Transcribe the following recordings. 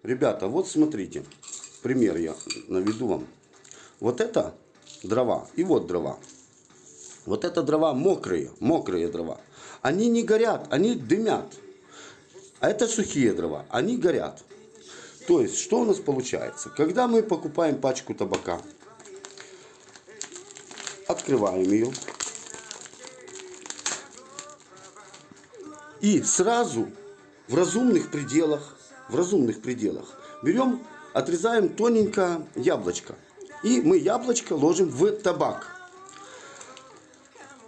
Ребята, вот смотрите. Пример я наведу вам. Вот это дрова и вот дрова. Вот это дрова мокрые дрова. Они не горят, они дымят. А это сухие дрова, они горят. То есть, что у нас получается? Когда мы покупаем пачку табака, открываем ее. И сразу в разумных пределах берем, отрезаем тоненько яблочко. И мы яблочко ложим в табак.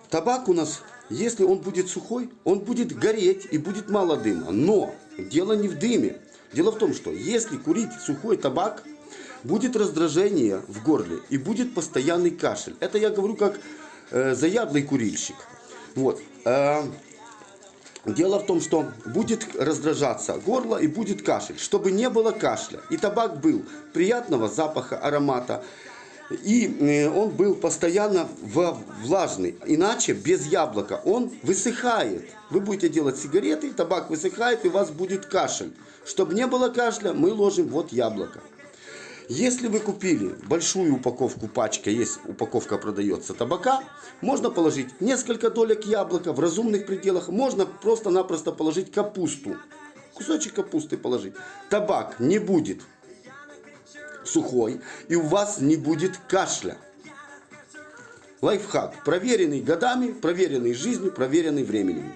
Табак у нас, если он будет сухой, он будет гореть и будет мало дыма. Но дело не в дыме. Дело в том, что если курить сухой табак, будет раздражение в горле и будет постоянный кашель. Это я говорю как заядлый курильщик. Вот. Дело в том, что будет раздражаться горло и будет кашель. Чтобы не было кашля и табак был приятного запаха, аромата, и он был постоянно влажный. Иначе без яблока он высыхает. Вы будете делать сигареты, табак высыхает и у вас будет кашель. Чтобы не было кашля, мы ложим вот яблоко. Если вы купили большую упаковку, пачка, есть упаковка продается табака, можно положить несколько долек яблока в разумных пределах. Можно просто-напросто положить капусту. Кусочек капусты положить. Табак не будет сухой и у вас не будет кашля. Лайфхак. Проверенный годами, проверенный жизнью, проверенный временем.